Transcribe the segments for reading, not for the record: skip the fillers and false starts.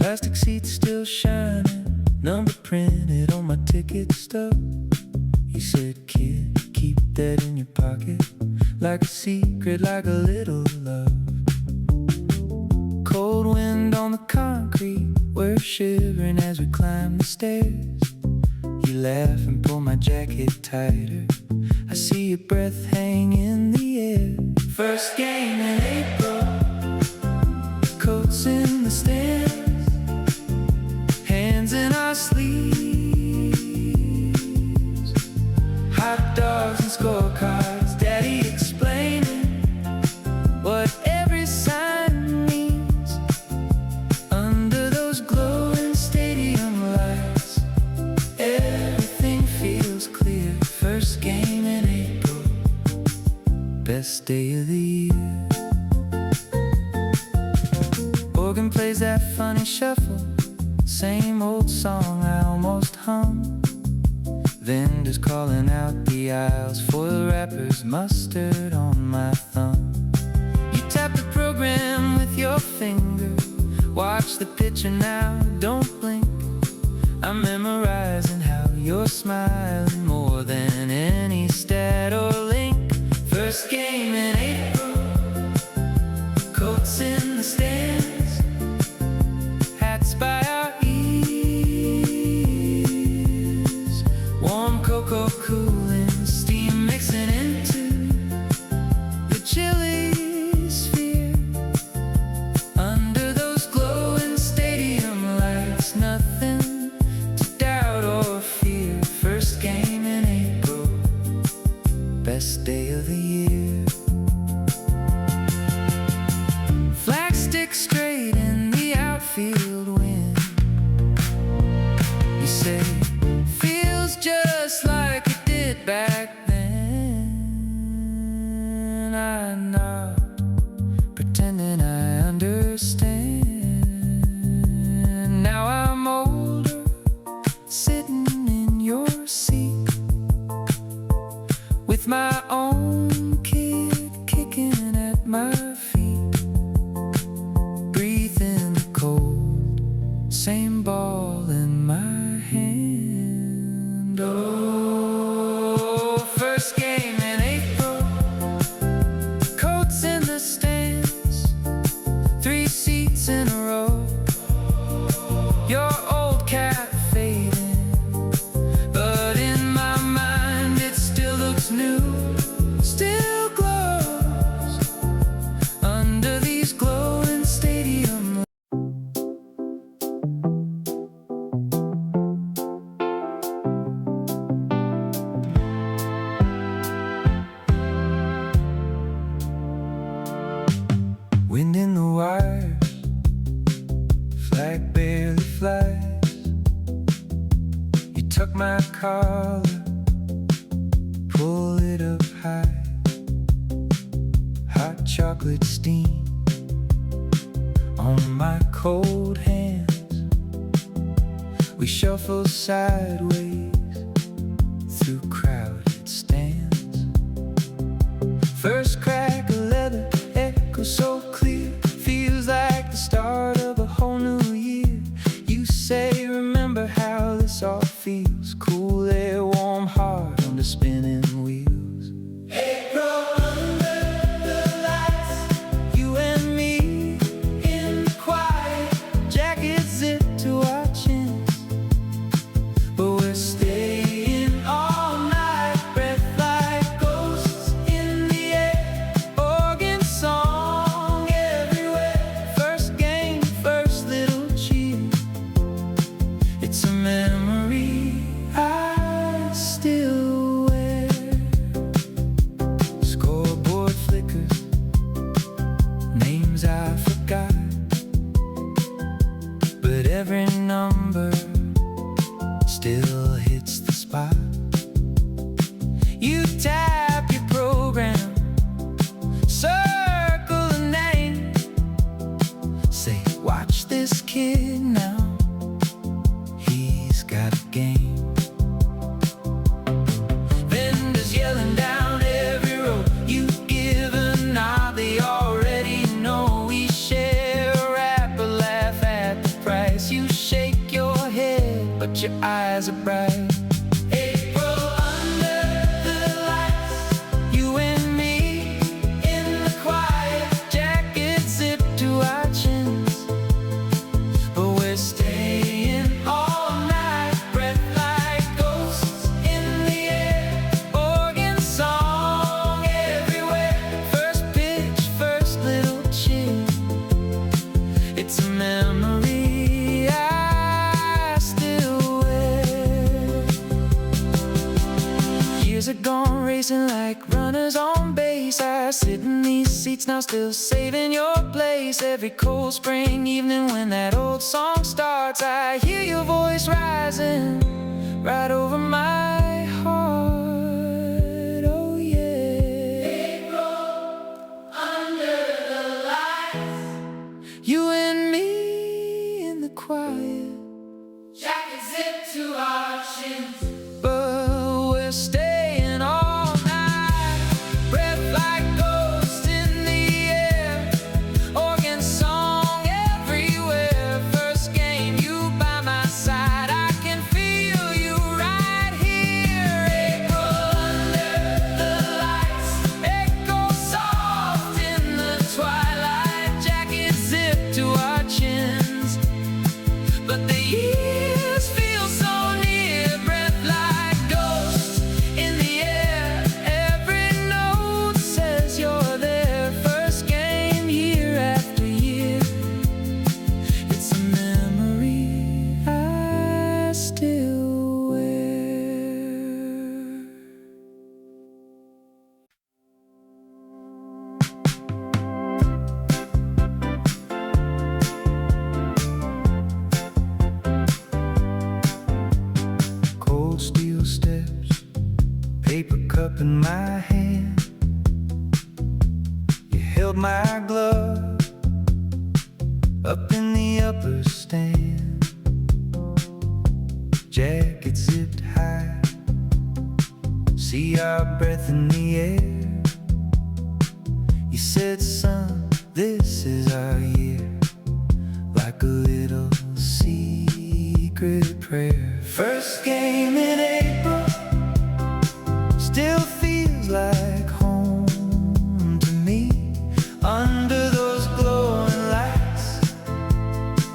Plastic seats still shining, number printed on my ticket stub. He said, kid, keep that in your pocket, like a secret, like a little love. Cold wind on the concrete, we're shivering as we climb the stairs. You laugh and pull my jacket tighter, I see your breath hang in the air. First game in April, coats in the stands, hands in our sleeves, hot dogs and scorecards, daddy explaining what every sign means. Under those glowing stadium lights, everything feels clear. First game in April, best day of the year. Organ plays that funny shuffle, same old song I almost hum. Vendors calling out the aisles, foil wrappers, mustard on my thumb. You tap the program with your finger, watch the picture now, don't blink. I'm memorizing how you're smiling more than any stat or link. First game in April, coats in the stands, hats by our ears, warm cocoa cooling, steam mixing into the chilly sphere. Under those glowing stadium lights, nothing to doubt or fear. First game in April, best day of the year. Flag sticks straight in the outfield wind, you say, feels just like it did back then. I nod, pretending I understand. Now I'm older, sitting in your seat, with my own kid kicking at my feet. Breathe in the cold, same ball in my hand. Oh, first game in April, coats in the stands, 3 seats in a row. Your old cap fading, but in my mind it still looks new, still glows under these glowing stadium. Wind in the wires, flag barely flies. You tuck my collar, pull it up high. Hot chocolate steam on my cold hands. We shuffle sideways through crowded stands. First crack of leather echoes so clear, feels like the start of a whole new year. You say, remember how this all feels, cool air, warm heart under spinning wheels. April under the lights, you and me in the quiet, jackets zipped to our chins, but we're staying all night, breath like ghosts in the air, organ song everywhere. First game, first little cheer, it's a memory I still wear. Scoreboard flickers, names I forgot, but every number still hits the spot. You tap your program, circle a name, say, watch this kid now, he's got a game. Vendors yelling down every road, you give a nod, they already know. We share a rap, a laugh at the price but your eyes are bright. April, under the lights, you and me in the quiet, jacket zipped to our chins, but we're staying all night, breath like ghosts in the air, organ song everywhere, first pitch, first little chill. It's a memory I still wear. Years are gone racing like runners on base. I sit in these seats now, still saving your place. Every cold spring evening when that old song starts, I hear your voice rising right over my heart. Oh yeah. April, under the lights, you and me in the quiet, jacket zipped to our chins, but we're staying all night, breath like ghosts in the air, organ song everywhere, first game, you by my side, I can feel you right here. April, under the lights, echo soft in the twilight, jacket zipped to our chins, but the years feel so near, breath like ghosts in the air, every note says you're there, first game year after year. It's a memory I still wear. Cold steel steps, paper cup in my hand. You held my glove up in the upper stand. Jacket zipped high, see our breath in the air. You said, son, this is our year, like a little secret prayer. First game in April still feels like home to me. Under those glowing lights,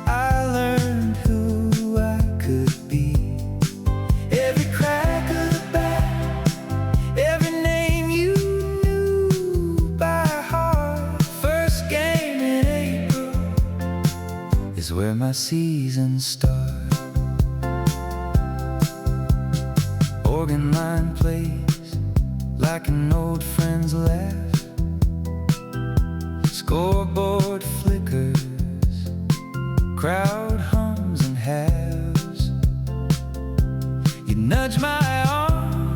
I learned who I could be. Every crack of the bat, every name you knew by heart. First game in April is where my seasons start. Organ line plays like an old friend's laugh. Scoreboard flickers, crowd hums and halves. You nudge my arm,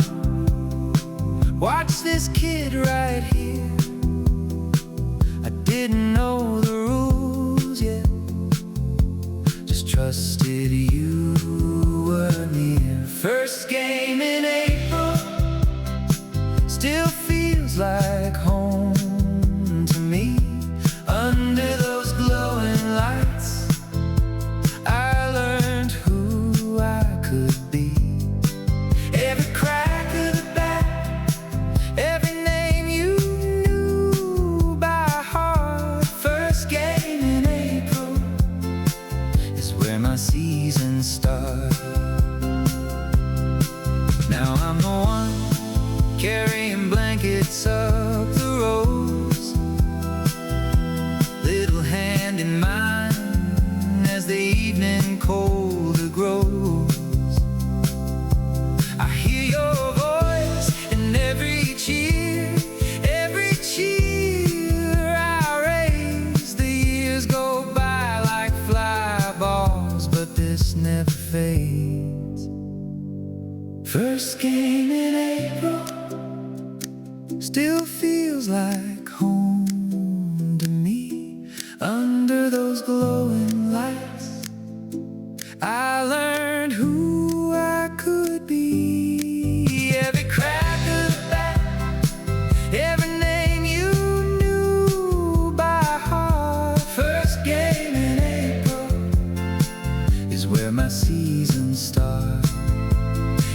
watch this kid right here. I didn't know the rules yet, just trusted you were near. First game in April still feels like home to me. Under those glowing lights, I learned who I could be. Every crack of the bat, every name you knew by heart. First game in April is where my seasons start. Now I'm the one carrying blankets up the roads, little hand in mine as the evening colder grows. I hear your voice in every cheer I raise. The years go by like fly balls, but this never fades. First game in April still feels like home to me. Under those glowing lights, I learned who I could be. Every crack of the bat, every name you knew by heart. First game in April is where my season start.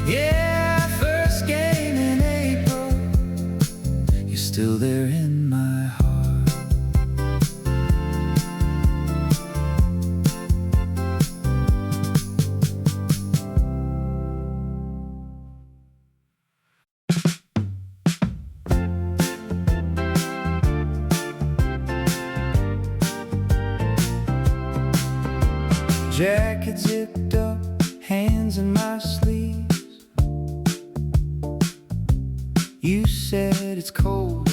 Yeah, first game in April, you're still there in my heart. Jacket zipped up, hands in my sleeves. You said it's colder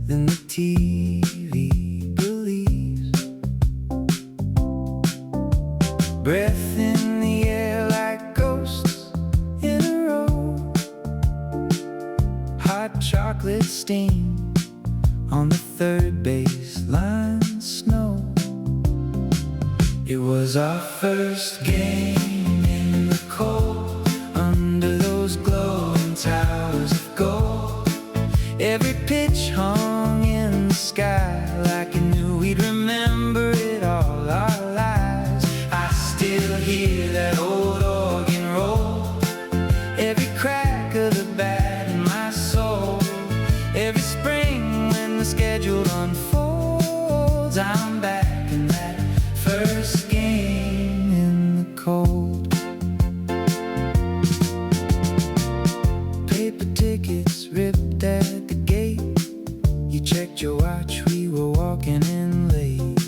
than the TV believes. Breath in the air like ghosts in a row. Hot chocolate steam on the third baseline snow. It was our first game in the cold, under those glowing towers of gold. Every pitch hung in the sky like you knew we'd remember it all our lives. I still hear that old organ roll, every crack of the bat in my soul. Every spring when the schedule unfolds, I'm back in that first game in the cold. Paper tickets ripped at the gate. You checked your watch, we were walking in late.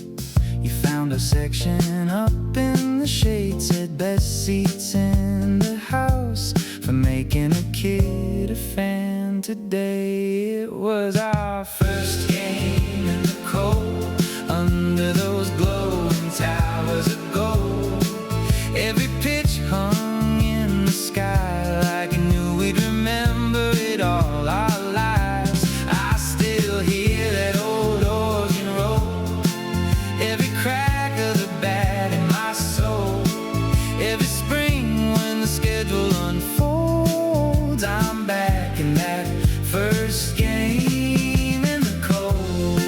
You found a section up in the shade, said best seats in the house for making a kid a fan today. It was our first game in the cold, under those glowing towers of gold. Every pitch hung in the sky like you knew we'd remember it all our lives. I still hear that old organ roll, every crack of the bat in my soul. Every spring when the schedule unfolds, I'm back in that first game in the cold.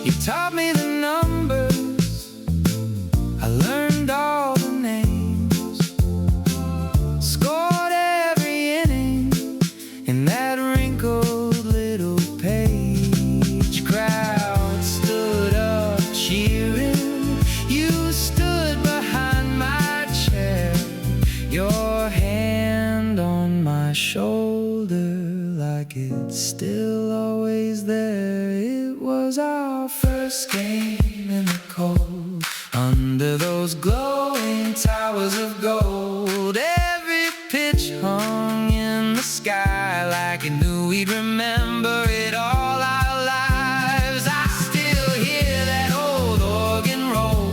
You taught me the numbers, I learned all the names, scored every inning in that wrinkled little page. Crowd stood up cheering, you stood behind my chair, your hand on my shoulder like it's still always there. It was our first game in the cold, under those glowing towers of gold. Every pitch hung in the sky like you knew we'd remember it all our lives. I still hear that old organ roll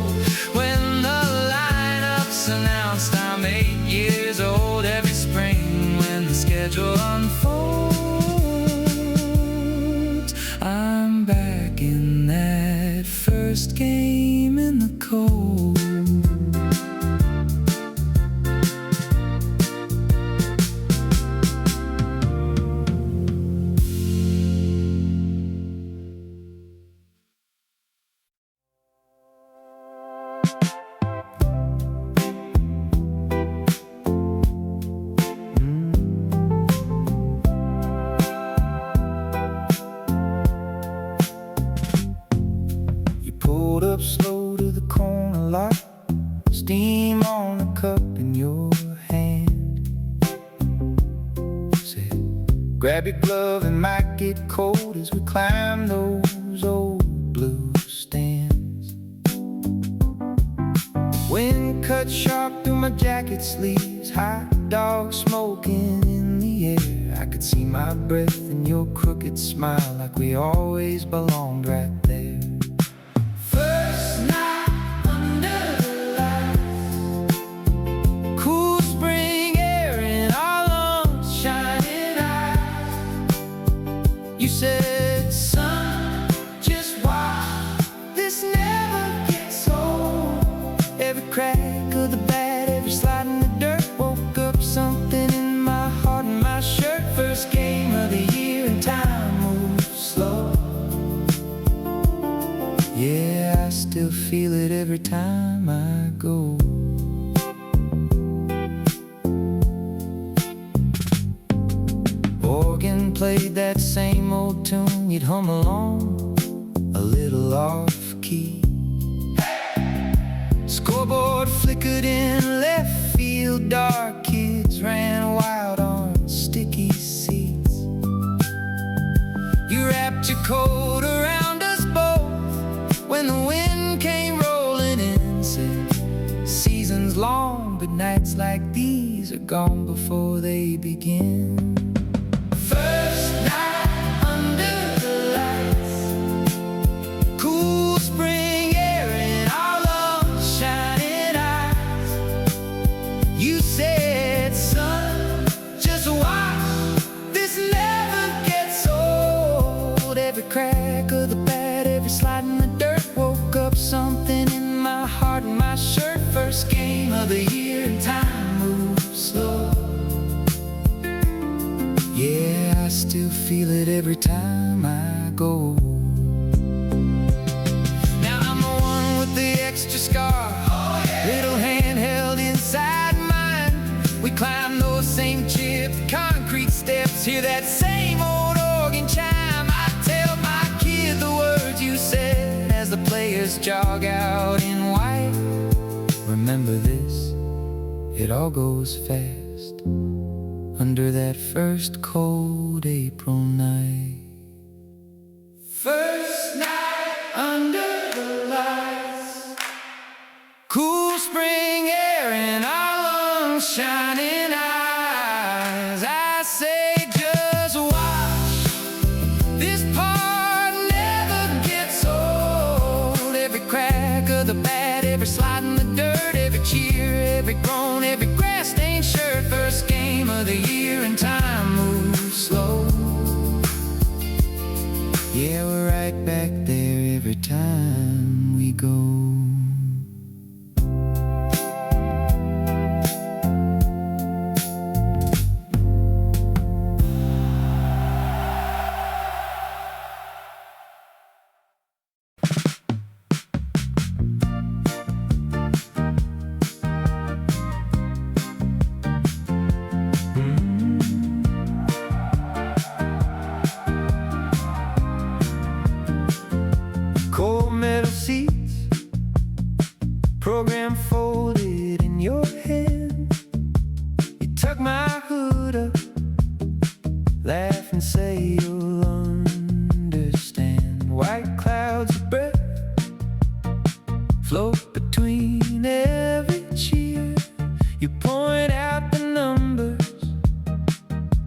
when the lineups announced I'm 8 years old. Every spring when the schedule unfolds, I'm back in that first game in the cold. Pulled up slow to the corner lot, steam on the cup in your hand. Said, grab your glove, it might get cold as we climb those old blue stands. Wind cut sharp through my jacket sleeves, hot dog smoking in the air. I could see my breath in your crooked smile like we always belonged right there. You said, son, just watch, this never gets old. Every crack of the bat, every slide in the dirt, woke up something in my heart and my shirt. First game of the year and time moves slow. Yeah, I still still feel it every time I go. Organ played that same old tune, you'd hum along, a little off-key. Scoreboard flickered in left field, dark kids ran wild on sticky seats. You wrapped your coat around us both when the wind came rolling in, said, seasons long, but nights like these are gone before they begin. First night under the lights, cool spring air in our lungs, shining eyes. You said, son, just watch, this never gets old. Every crack of the bat, every slide in the dirt woke up something in my heart and my shirt. First game of the year and time moves slow. Yeah, I still feel it every time I go. Now I'm the one with the extra scar, oh, yeah. Little hand held inside mine. We climb those same chipped concrete steps, hear that same old organ chime. I tell my kid the words you said as the players jog out in white. Remember this, it all goes fast under that first cold April night. First night under the lights, cool spring air in our lungs, shining eyes. I say, just watch, this part never gets old. Every crack of the bat, every slide in the dirt, every cheer, every groan, every grass-stained shirt. First game of the year and time moves slow. Yeah, we're right back there every time we go. Cold metal seats, program folded in your hand. You tuck my hood up, laugh and say you'll understand. White clouds of breath float between every cheer. You point out the numbers,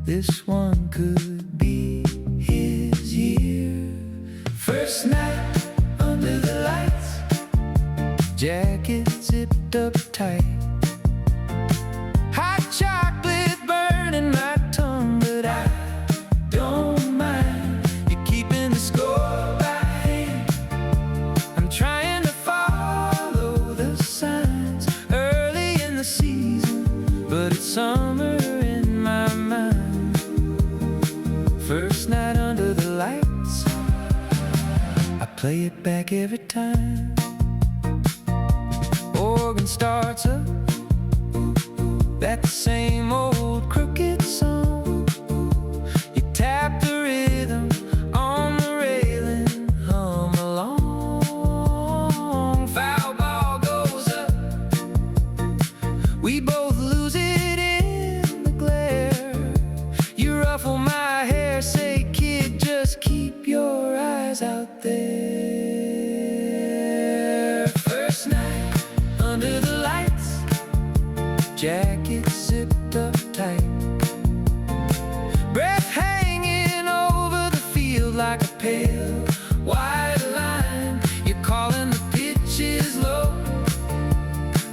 this one could be his year. First night under the lights, jacket zipped up tight, hot chocolate burning my tongue, but I don't mind. You're keeping the score by hand, I'm trying to follow the signs. Early in the season, but it's summer in my mind. First night under the lights, I play it back every time. Organ starts up, that same old crooked song. You tap the rhythm on the railing, hum along. Foul ball goes up, we both lose it in the glare. You ruffle my hair, say, kid, just keep your eyes out there. First night under the lights, jacket zipped up tight, breath hanging over the field like a pale white line. You're calling the pitches low,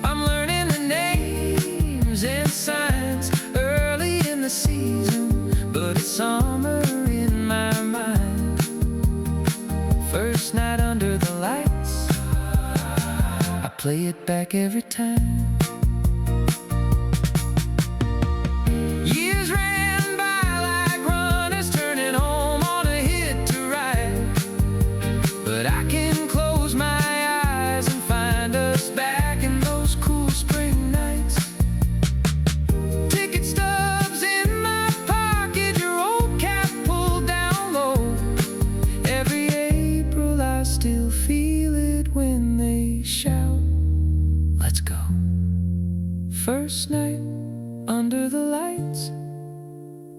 I'm learning the names and signs. Early in the season, but it's summer in my mind. First night under the lights, I play it back every time. Years ran by like runners turning home on a hit to ride, but I can close my eyes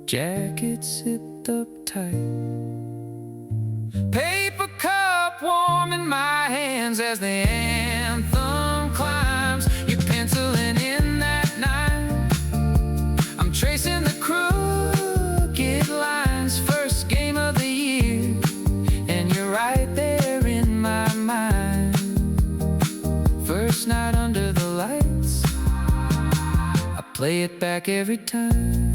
jacket zipped up tight. Paper cup warm in my hands as the anthem climbs. You're penciling in that night, I'm tracing the crooked lines. First game of the year, and you're right there in my mind. First night under the lights, I play it back every time.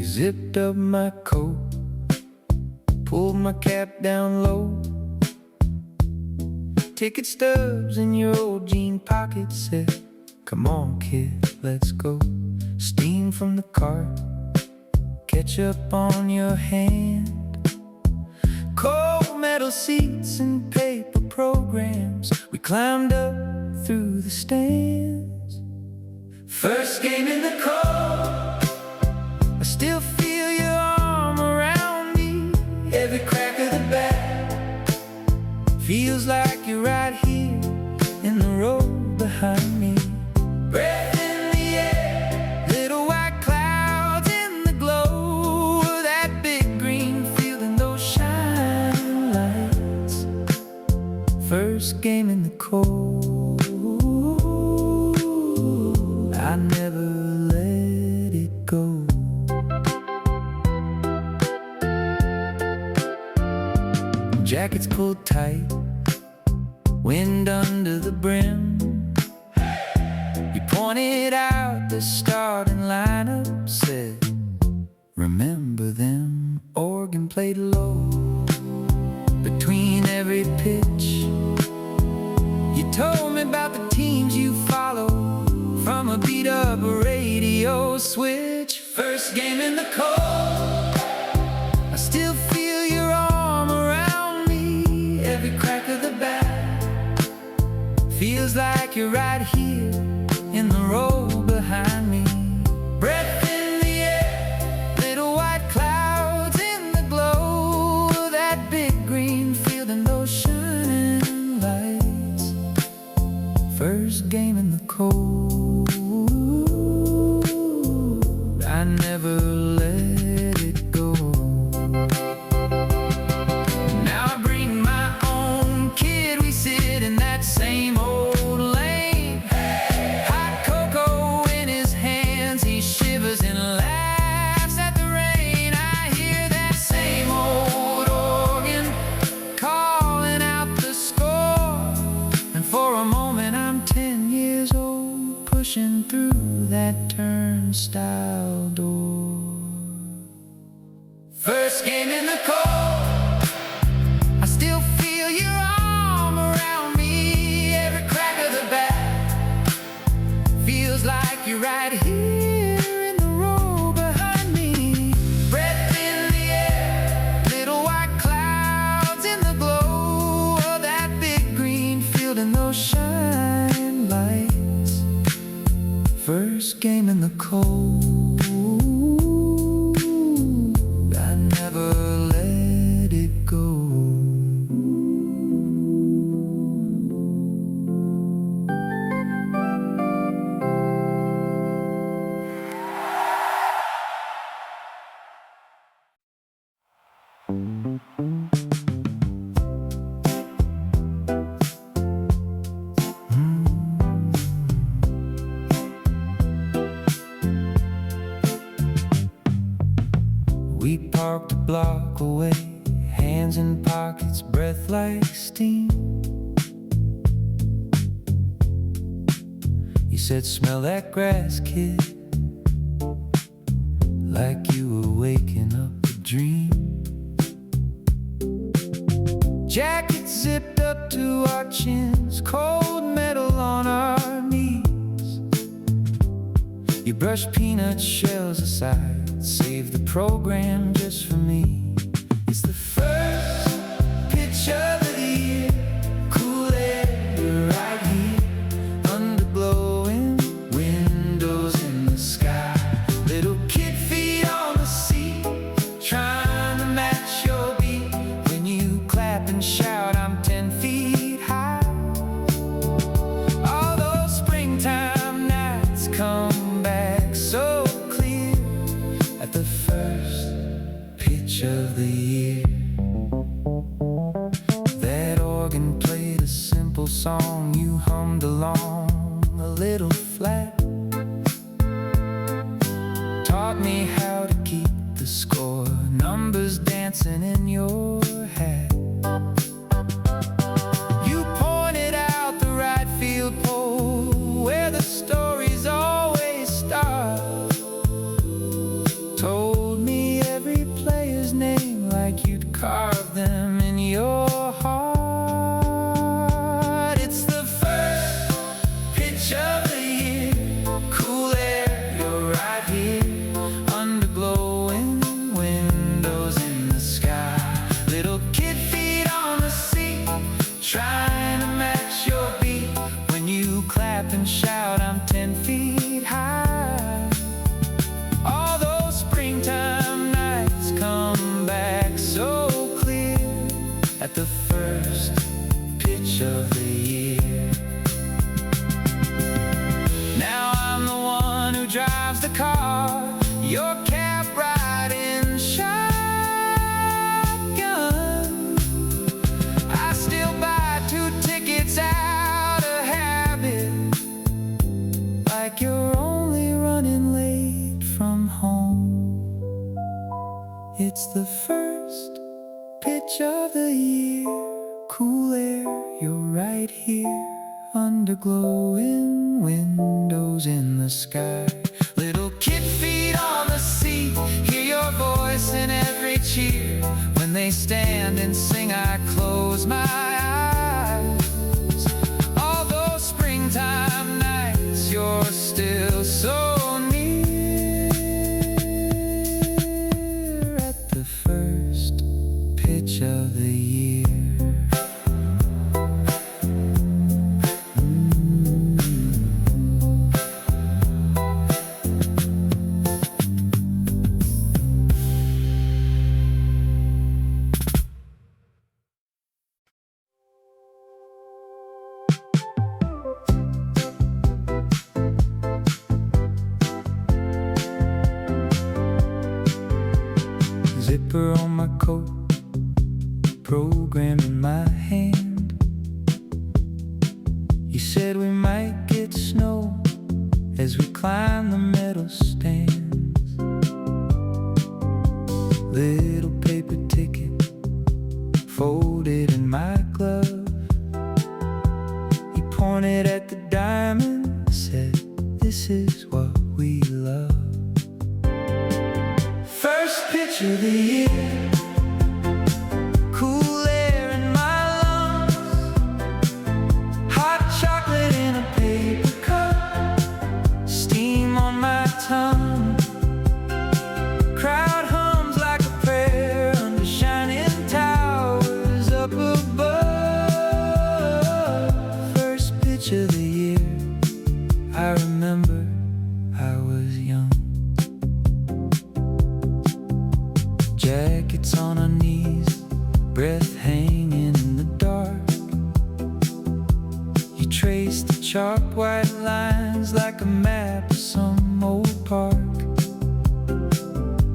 Zipped up my coat, pulled my cap down low. Ticket stubs in your old jean pocket said, "Come on, kid, let's go." Steam from the cart, ketchup on your hand, cold metal seats and paper programs. We climbed up through the stands. First game in the cold, I still feel your arm around me. Every crack of the bat feels like you're right here in the row behind me. Breath in the air, little white clouds in the glow of that big green field and those shining lights. First game in the cold, I never let it go. Jackets pulled tight, wind under the brim. You pointed out the starting lineup, said, "Remember them." Organ played low between every pitch. You told me about the teams you follow from a beat-up radio switch. First game in the cold, I still feel your arm around me. Every crack of the bat feels like you're right here in the row behind me. Breath in the air, little white clouds in the glow of that big green field and those shining lights. First game in the cold, I never let it go. Now I bring my own kid, we sit in that same old lane. Hot cocoa in his hands, he shivers and laughs at the rain. I hear that same old organ calling out the score, and for a moment I'm 10 years old, pushing through that turnstile door. First game in the cold, I still feel your arm around me. Every crack of the bat feels like you're right here in the row behind me. Breath in the air, little white clouds in the glow of that big green field and those shining lights. First game in the cold, I never let it go. We parked a block away, hands in pockets, breath like steam. You said, "Smell that grass, kid," like you were waking up a dream. Jackets zipped up to our chins, cold metal on our knees. You brushed peanut shells aside, Save the program just for me. It's the first pitch of the year. Cool air, you're right here. Under glowing windows in the sky. Little kid feet on the seat, trying to match your beat. When you clap and shout, I'm 10 feet high. All those springtime nights come back so clear at the first pitch of the year. That organ played a simple song, you hummed along a little flat. Taught me how to keep the score, numbers dancing in your hat. You pointed out the right field pole where the stories always start. Told me every player's name like you'd carve them in your heart. It's the first pitch of the year. Cool air, you're right here. Under glowing windows in the sky. Little kid feet on the seat, trying to match your beat. When you clap and shout, I'm 10 feet high. All those springtime nights come back so clear at the first pitch of the year. Now I'm the one who drives the car, your cab riding shotgun. I still buy 2 tickets out of habit, like you're only running late from home. It's the first pitch of the year. Cool air, you're right here. Under glowing windows in the sky. Little kid feet on the seat, hear your voice in every cheer. When they stand and sing, I close my eyes. All those springtime nights, you're still so near at the first pitch of the year. Zipper on my coat, program in my hand. You said we might get snow as we climb the metal stands. Little paper ticket folded in my glove. He pointed at the diamond, said, "This is what we love." First pitch of the year. Cool air in my lungs. Hot chocolate in a paper cup. Steam on my tongue. Crowd hums like a prayer under shining towers up above. First pitch of the year. I remember I was young. Jackets on our knees, breath hanging in the dark. You traced the sharp white lines like a map of some old park.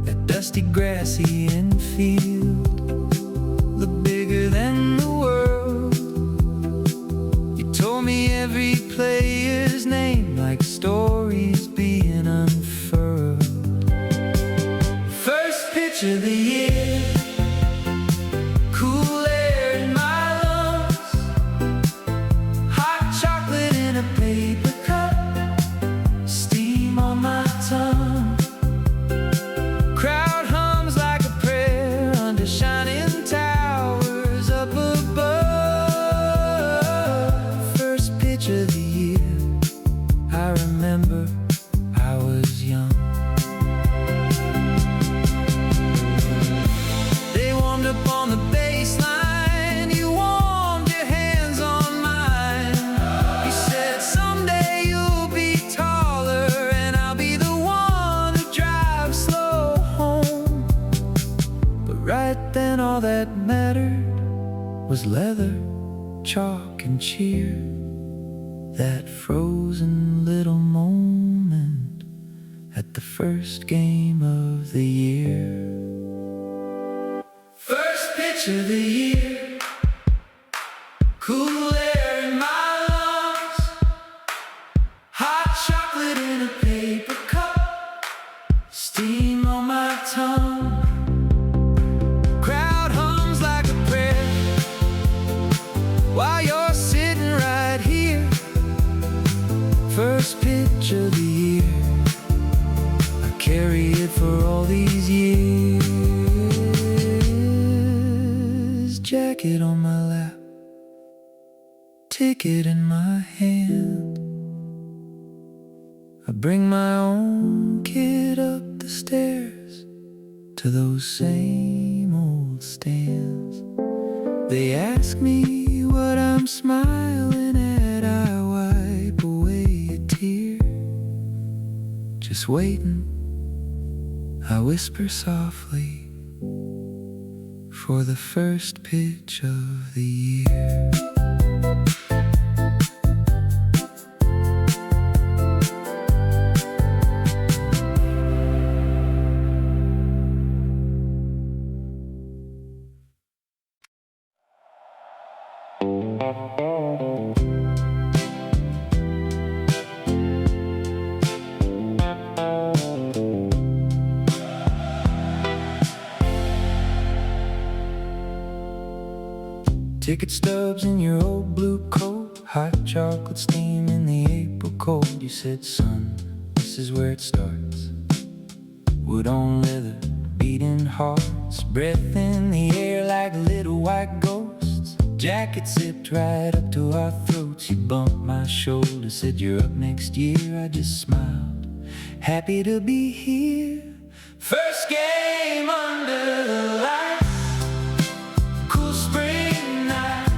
That dusty grassy infield looked bigger than the world. You told me every player's name like stories being unfurled. First pitch of the year. Cool air in my lungs. Hot chocolate in a paper cup. Steam on my tongue. Crowd hums like a prayer under shining towers up above. First pitch of the year. I remember chalk and cheer, that frozen little moment at the first game of the year. First pitch of the year, cool air in my lungs, hot chocolate in a paper cup, steam on my tongue. Crowd hums like a prayer while you're sitting right here. First pitch of the year, I carry it for all these years. Jacket on my lap, ticket in my hand. I bring my own kid up the stairs to those same old stands. They ask me what I'm smiling at. I wipe away a tear. Just waiting, I whisper softly, for the first pitch of the year. Ticket stubs in your old blue coat, hot chocolate steam in the April cold. You said, son, this is where it starts. Wood on leather, beating hearts, breath in the air like little white ghosts. Jacket zipped right up to our throats. You bumped my shoulder, said you're up next year. I just smiled, happy to be here. First game under the lights, cool spring night,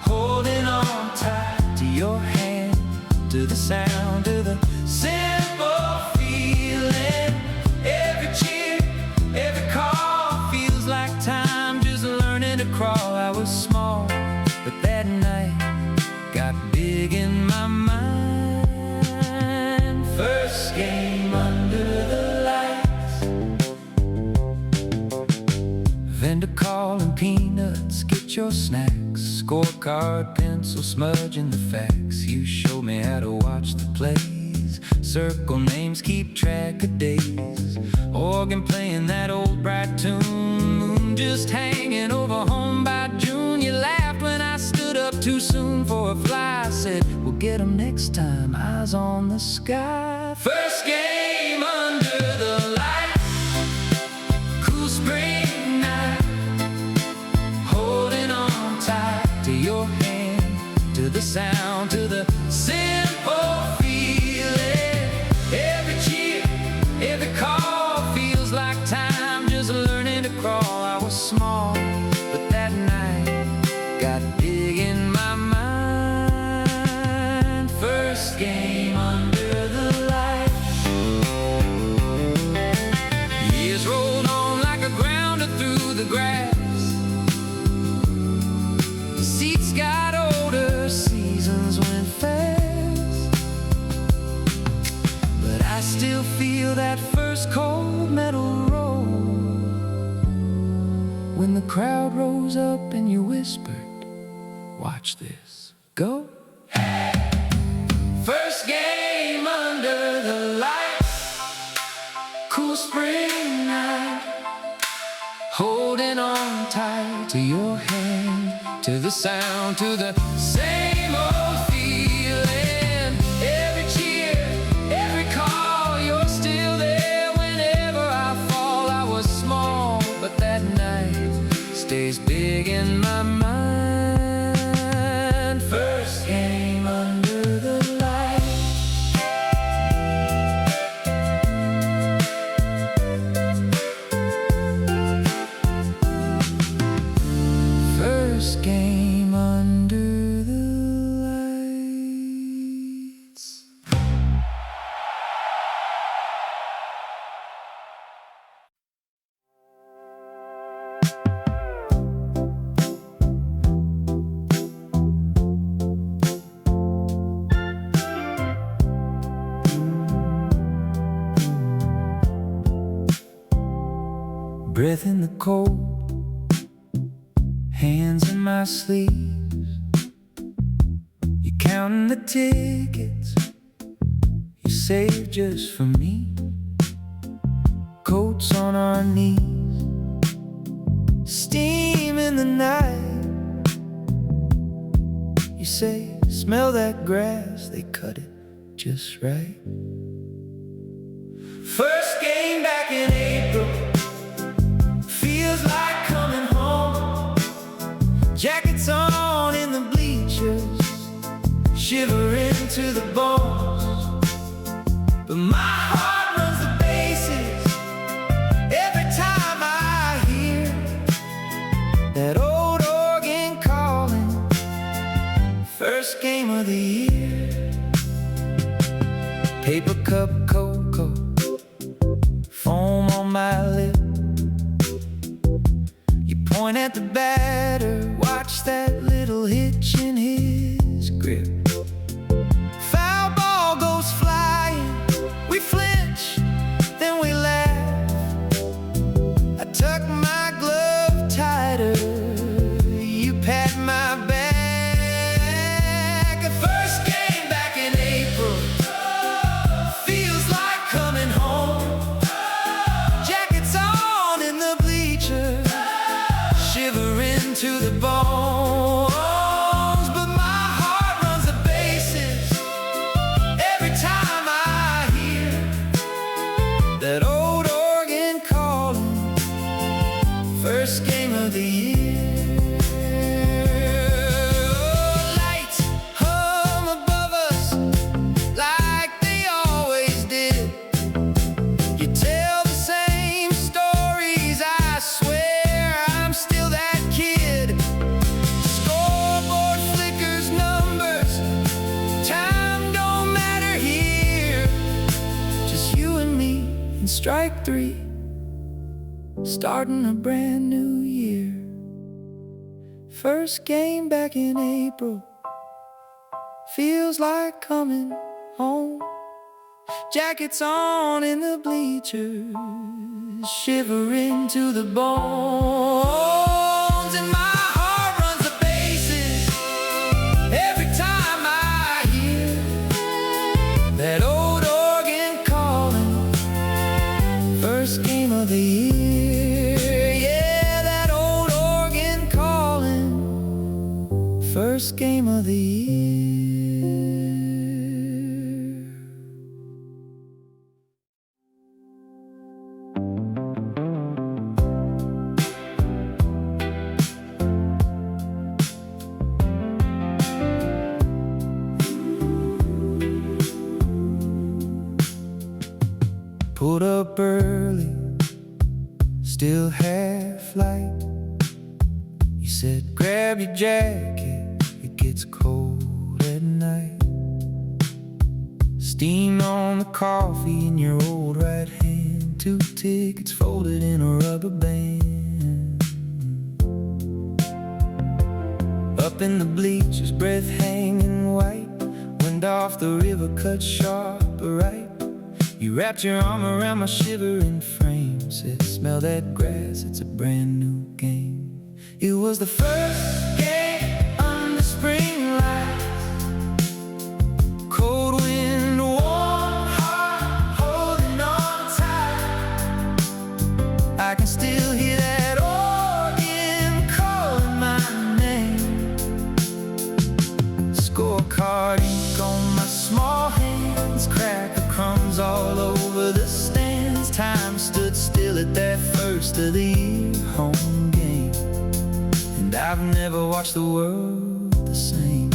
holding on tight to your hand, to the sound of the simple feeling. Every cheer, every call feels like time, just learning to crawl. I was small, but that night got big in my mind. First game under the lights, vendor calling peanuts, get your snacks, scorecard, pencil smudging the facts. You show me how to watch the plays, circle names, keep track of days. Organ playing that old bright tune, moon just hanging over home by June. You laughed when I stood up too soon for a fly. I said, we'll get 'em next time, eyes on the sky. First game under the lights, cool spring night, holding on tight to your hand, to the sound, to the simple feeling. Every cheer, every call feels like time, just learning to crawl. I was small, but that night got big in my mind. First game under the lights, years rolled on like a grounder through the grass. The seats got older, seasons went fast, but I still feel that first cold metal roll when the crowd rose up and you whispered, watch this, go. First game under the lights, cool spring night, holding on tight to your hand, to the sound, to the same old feeling. Every cheer, every call, you're still there whenever I fall. I was small, but that night stays big in my mind. First game under the lights. First game under the lights. breath in the cold, hands in my sleeves. You're counting the tickets you saved just for me. Coats on our knees, steam in the night. You say, smell that grass, they cut it just right. First game back in April, feels like coming home. Jackets on in the bleachers, shivering to the bones. But my heart runs the bases every time I hear that old organ calling. First game of the year. Paper cup cocoa, foam on my lip. You point at the batter, watch that little hitch in his grip. Foul ball goes flying, we flinch, then we laugh. I tuck my glove tighter, you pat my back. The first game back in April, feels like coming home. Jackets on in the bleachers, shivering to the bones. But my heart runs the bases every time I hear that old organ calling. First game of the year. Lights hum above us like they always did. You tell the same stories, I swear I'm still that kid. Scoreboard flickers numbers, time don't matter here. Just you and me and strike three, starting a brand new year. First game back in April, feels like coming home. Jackets on in the bleachers, shivering to the bones. And my heart runs the bases every time I hear that old organ calling. First game of the year. Yeah, that old organ calling. First game of the year. Pulled up early, still half light. You said, grab your jacket, it gets cold at night. Steam on the coffee in your old right hand, 2 tickets folded in a rubber band. Up in the bleachers, breath hanging white, wind off the river cut sharp right. You wrapped your arm around my shivering frame, said, smell that grass, it's a brand new game. It was the first game under spring lights. Cold wind, warm heart, holding on tight. I can still hear that organ calling my name. Scorecard ink on my small hands, crack of crumbs all over the stands. Time stood still at that first of the year home game, and I've never watched the world the same.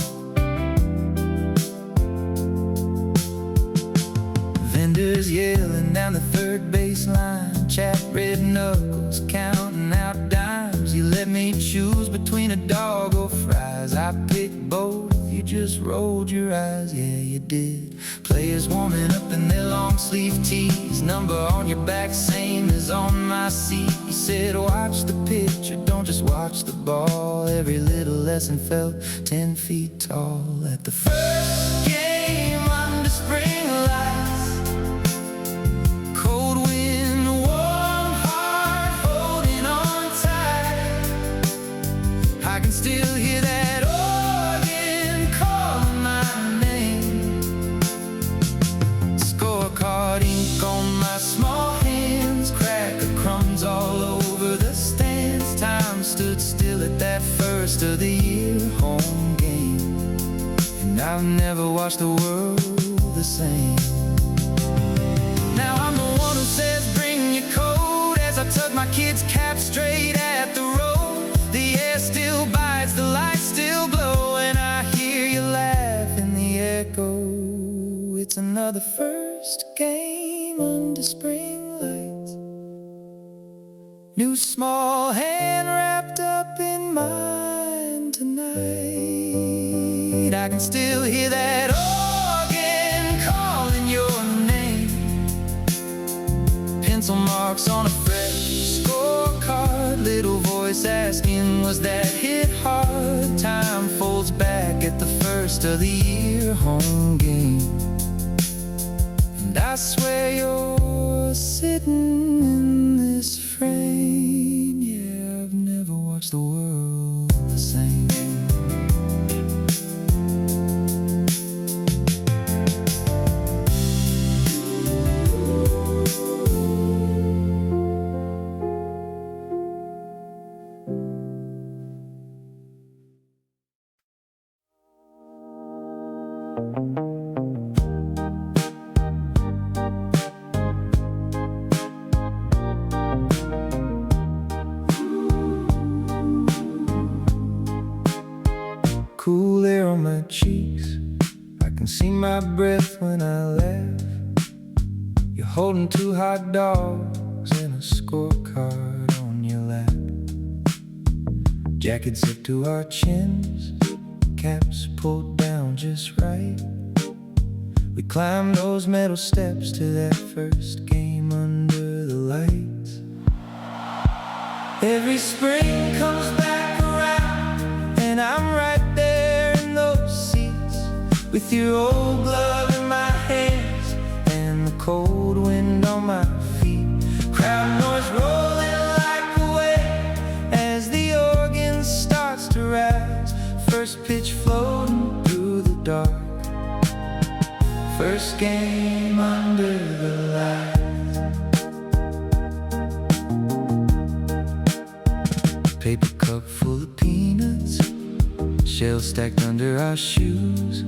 Vendors yelling down the third base line, chapped red knuckles counting out dimes. You let me choose between a dog or fries, I picked both, you just rolled your eyes. Yeah, you did. Players warming up in their long sleeve tees, number on your back same as on my seat. You said, watch the pitcher, don't just watch the ball. Every little lesson felt 10 feet tall. At the first game under spring lights, cold wind, warm heart, hear that organ calling my name. Scorecard ink on my small hands, cracker crumbs all over the stands. Time stood still at that first of the year home game, and I've never watched the world the same. Now I'm the one who says bring your coat, as I tug my kid's cap straight at the road. The air still bites, the lights still glow, and I hear you laugh in the echo. It's another first game under spring lights. New small hand wrapped up in mine tonight. I can still hear that organ calling your name. Pencil marks on a fresh scorecard, little voice asking, was that hit hard? Time folds back at the first of the year home game, and I swear you're sitting in this frame. Yeah, I've never watched the world the same. Cool air on my cheeks, I can see my breath when I laugh. You're holding 2 hot dogs and a scorecard on your lap. Jacket zipped to our chins, caps pulled down just right. We climbed those metal steps to that first game under the lights. Every spring comes back around, and I'm right there in those seats, with your old glove in my hands and the cold wind on my feet. Crowd noise rolling like a wave as the organ starts to rise. First pitch floating through the dark, first game under the lights. Paper cup full of peanuts, shells stacked under our shoes.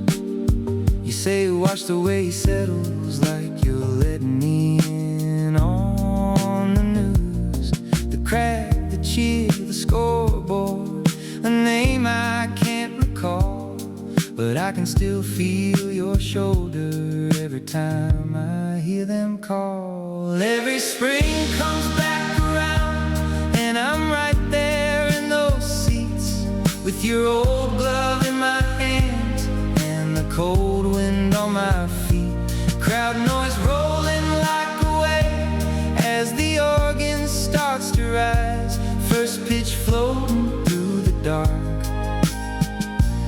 You say watch the way he settles, like you're letting me in on the news. The crack, the cheer, the scoreboard, a name I can't recall, but I can still feel your shoulder every time I hear them call. Every spring comes back around, and I'm right there in those seats, with your old glove in my hands and the cold wind on my feet. Crowd noise rolling like a wave as the organ starts to rise. First pitch floating through the dark,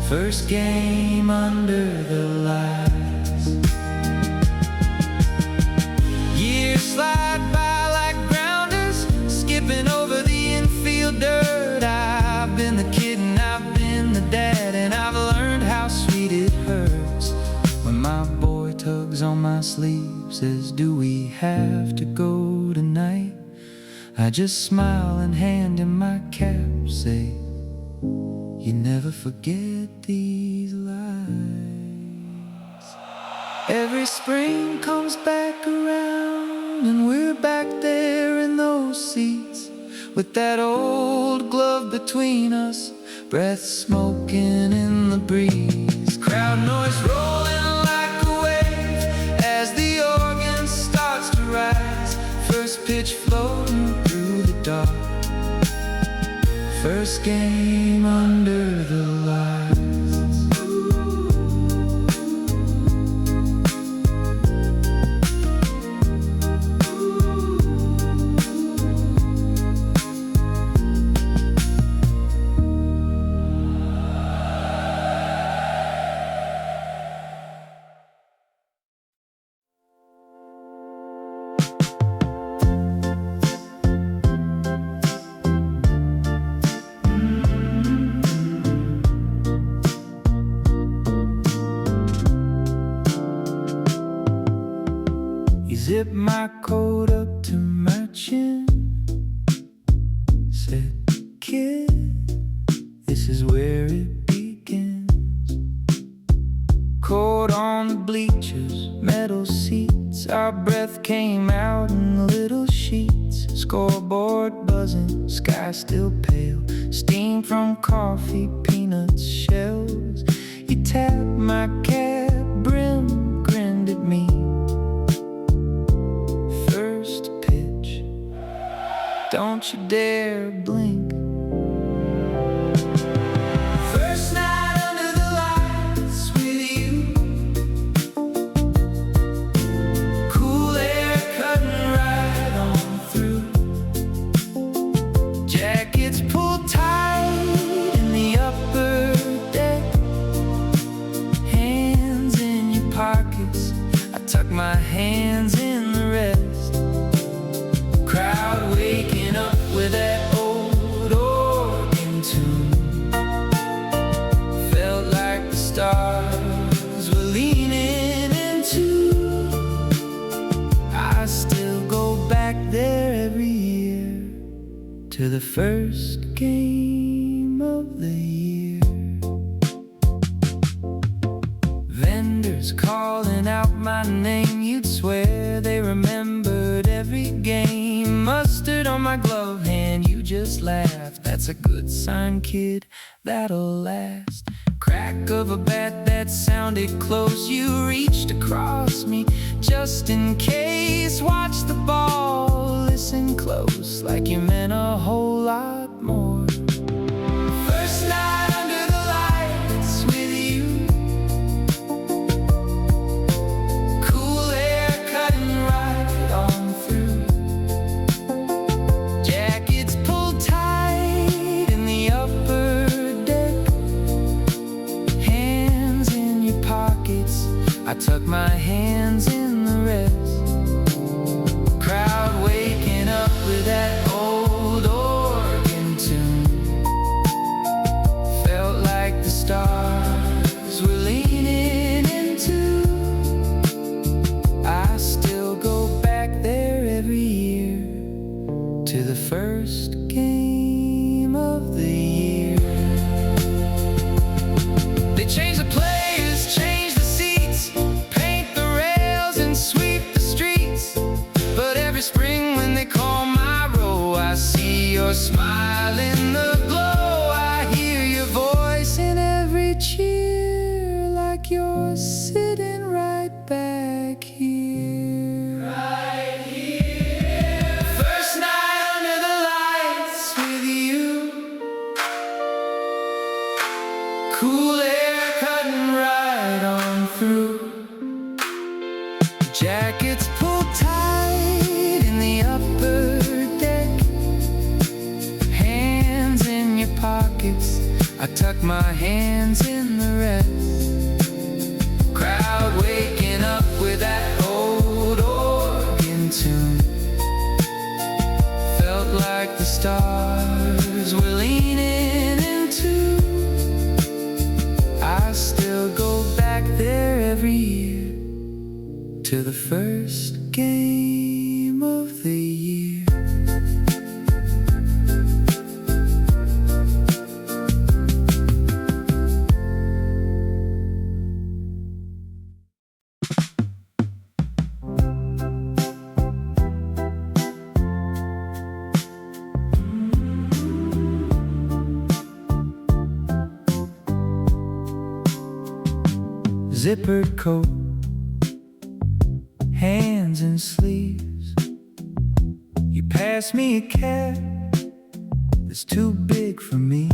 first game under the lights. Years slide by like grounders, skipping over the infield dirt. I've been the kid and I've been the dad, and I've learned how sweet it hurts when my boy tugs on my sleeve, says, do we have to go tonight? I just smile and hand him my cap, say, you never forget these lights. Every spring comes back around, and we're back there in those seats, with that old glove between us, breath smoking in the breeze. Crowd noise rolling like a wave as the organ starts to rise. First pitch floating through the dark, first game under the lights. tipped my coat up to my chin. Said, kid, this is where it begins. Cold on the bleachers, metal seats. Our breath came out in little sheets. Scoreboard buzzing, sky still pale. Steam from coffee, peanuts, shells. You tapped my cab brim, grinned at me. First pitch, don't you dare blink. First night under the lights with you. Cool air cutting right on through. Jackets pulled tight in the upper deck. Hands in your pockets, I tuck my hands in the rest. Crowd waking up with that old organ tune. Felt like the stars were leaning into. I still go back there every year to the first game of the year. Vendors calling out my name, you'd swear they remembered every game. Mustard on my glove hand, you just laughed. That's a good sign, kid, that'll last. Crack of a bat that sounded close, you reached across me just in case. Watch the ball, listen close, like you meant a whole lot more. First night under the lights with you. Cool air cutting right on through. Jackets pulled tight in the upper deck. Hands in your pockets, I tuck my hands in the rest. Crowd waking up with that old organ tune. Felt like the stars were leaning into. I still go back there every year to the first game of the year. They change the players, change the seats, paint the rails and sweep the streets. But every spring when they call my roll, I see your smile in the glow. I hear your voice in every cheer, like you're sitting right back here. Right here. First night under the lights with you. Cool air cutting right on through. Jackets pulled tight in the upper deck. Hands in your pockets, I tuck my hands in the rest. Crowd waking up with that old organ tune. Felt like the stars were leaning into. I still go back there every year to the first game of the year. Zippered coat, hands in sleeves. You pass me a cat that's too big for me.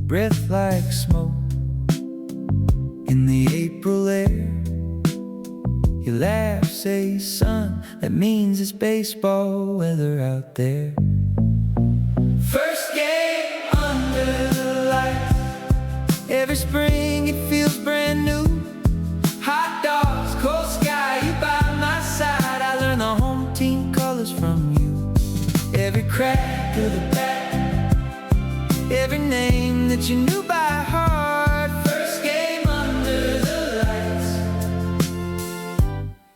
Breath like smoke in the April air. You laugh, say, son, that means it's baseball weather out there. First game under the lights. Every spring it feels brand new. Hot dogs, cold sky, you by my side. I learn the home team colors from you. Every crack of the bat, every name that you knew by heart. First game under the lights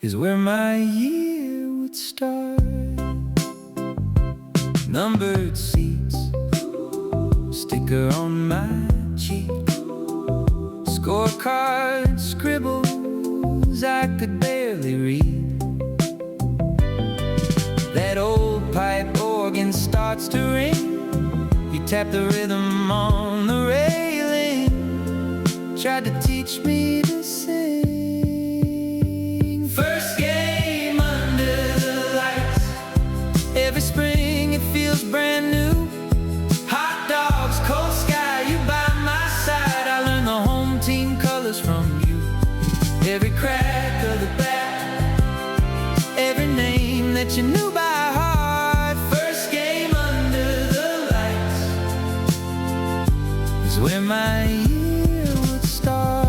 is where my year would start. Numbered seats, sticker on my cheek, scorecard scribbles I could barely read. That old pipe organ starts to ring. You tap the rhythm on the railing. Tried to teach me to sing. First game under the lights. Every spring it feels brand new. Hot dogs, cold sky, you by my side. I learned the home team colors from you. Every crack of the bat, every name that you knew by heart. First game under the lights is where my year would start.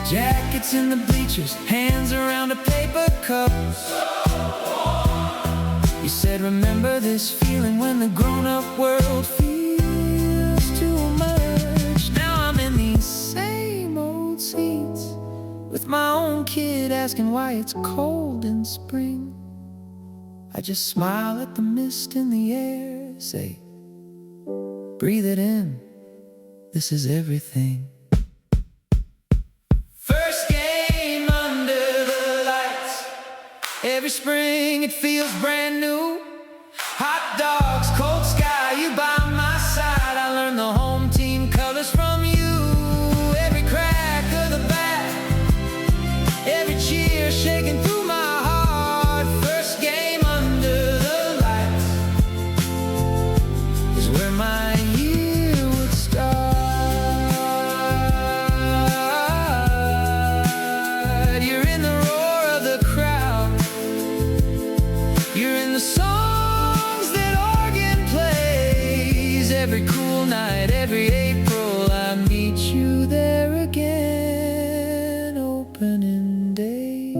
Jackets in the bleachers, hands around a paper cup. You said, remember this feeling when the grown-up world feels too much. Now I'm in these same old seats with my own kid asking why it's cold in spring. I just smile at the mist in the air, say, breathe it in, this is everything. First game under the lights. Every spring it feels brand new. Hot dogs, cold sky, you by my side. I learned the home team colors from you. Every crack of the bat, every cheer shaking through my heart. First game under the lights is where my year would start. You're in the roar of the crowd. You're in the songs that organ plays. Every cool night, every April, I meet you there again. Opening day.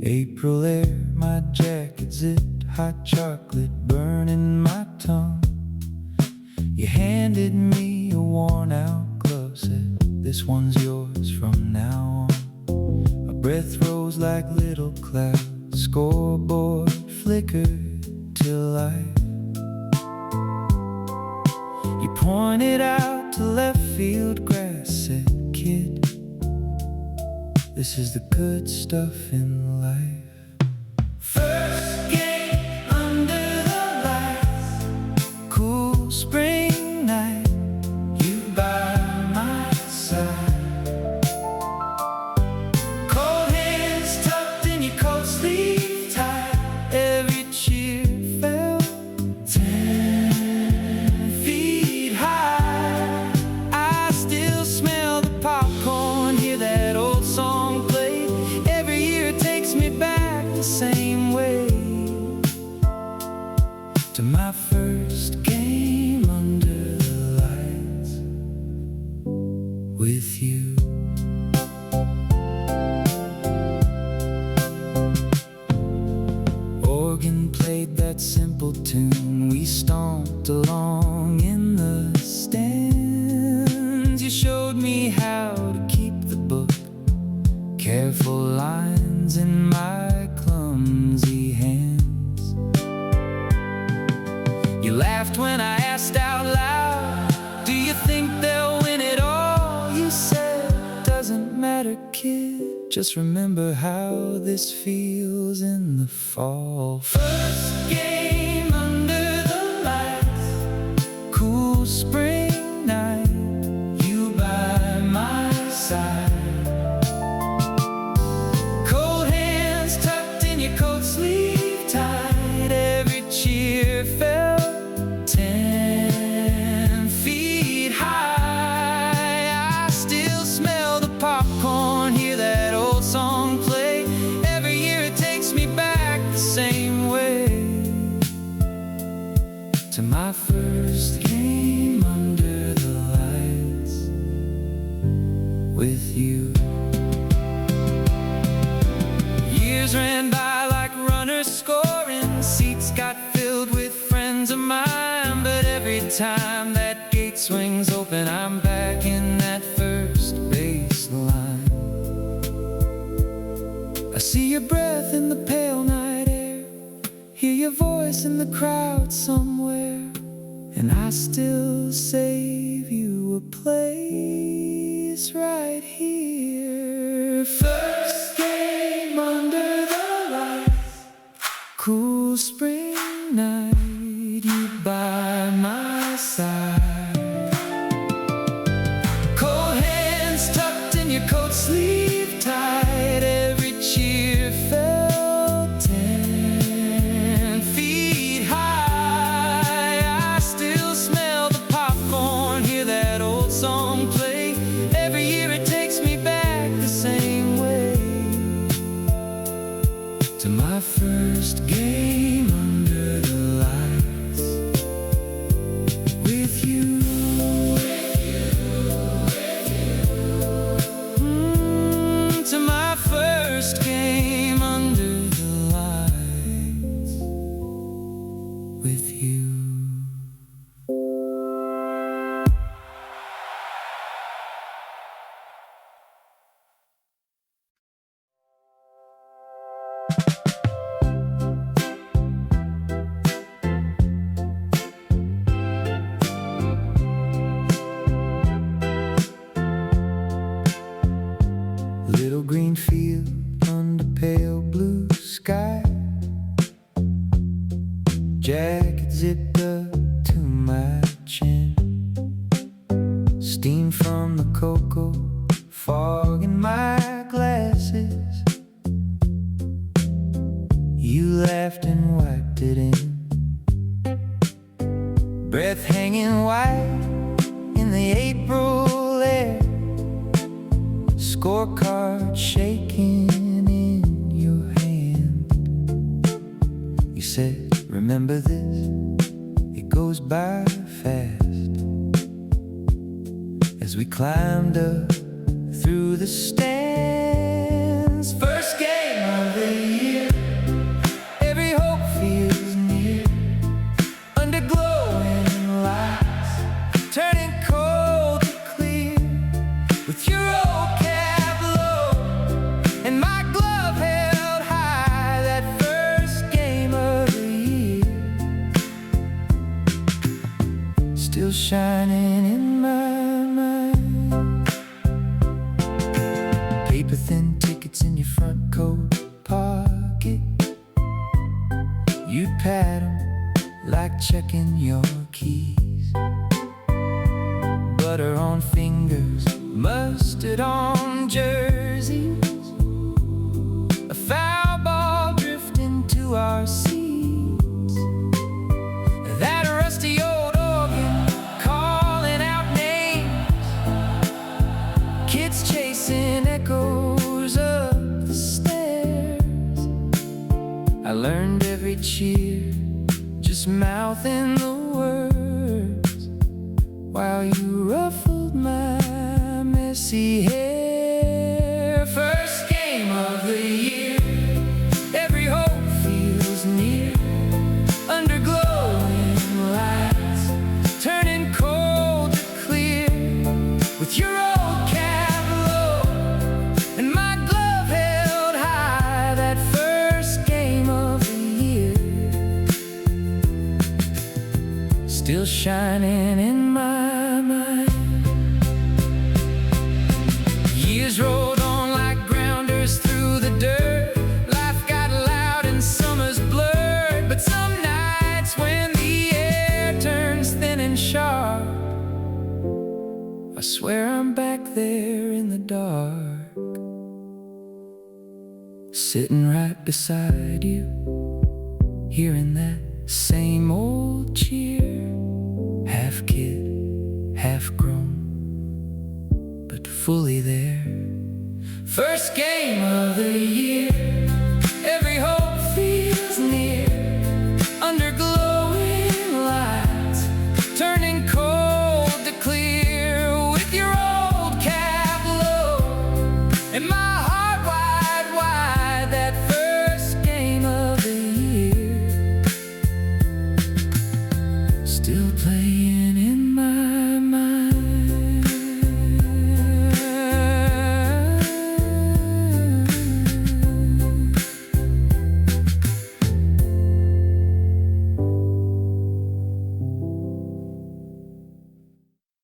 April air, my jacket zipped, hot chocolate burning my tongue. You handed me a worn-out glove, said, this one's yours from now on. My breath rose like little clouds, scoreboard flickered till life. You pointed out to left field grass, said, kid, this is the good stuff in life. First game under the lights, cool spring night, you by my side. Cold hands tucked in your coat sleeve tight. Every cheer felt 10 feet high. I still smell the popcorn, hear that old song play. Every year it takes me back the same way to my first game under the lights with you. Organ played that simple tune. We stomped along in the stands. You showed me how to keep the book, careful lines in my clumsy hands. You laughed when I asked out loud, do you think they'll win it all? You said, doesn't matter, kid, just remember how this feels in the fall. First game under the lights, cool spring night, you by my side. Cold hands tucked in your coat sleeve tight. Every cheer felt 10 feet high. I still smell the popcorn, hear that old song play. Every year it takes me back the same way to my first game. stand by like runners scoring. Seats got filled with friends of mine, but every time that gate swings open, I'm back in that first base line. I see your breath in the pale night air, hear your voice in the crowd somewhere, and I still save you a place right here. First game under the lights, cool spring night, you by my side. Cold hands tucked in your coat sleeve tight, every cheer felt 10 feet high. I still smell the popcorn, hear that old song play. Every year it takes me back the same way to my first game under the lights with you. To my first game under the lights with you. Little green field under pale blue sky, jacket zipped up to my chin, steam from the cocoa, fog in my glasses. You laughed and wiped it in, breath hanging white in the April air, scorecard shaking in your hand. You said, remember this, it goes by fast. As we climbed up through the stands, first game of the year, every hope feels near, under glowing lights, turning cold to clear, with your old cap low and my glove held high. That first game of the year, still shining in my mind. Paper thin tickets in your front coat pocket, you'd pat 'em like checking your keys. Butter on fingers, mustard on jerseys, a foul ball drifting to our seats. That rusty old organ calling out names, kids chasing echoes up the stairs. I learned every cheer, just mouthing the words, while you ruffled my messy hair. First game of the year, every hope feels near, under glowing lights, turning cold to clear, with your old cap low and my glove held high. That first game of the year, still shining in my mind. Years rolled on like grounders through the dirt, life got loud and summers blurred. But some nights when the air turns thin and sharp, I swear I'm back there in the dark, sitting right beside you, hearing that same old cheer, half kid, half grown, but fully there. First game of the year, every hope feels near, under glowing lights, turning cold to clear, with your old cap low and my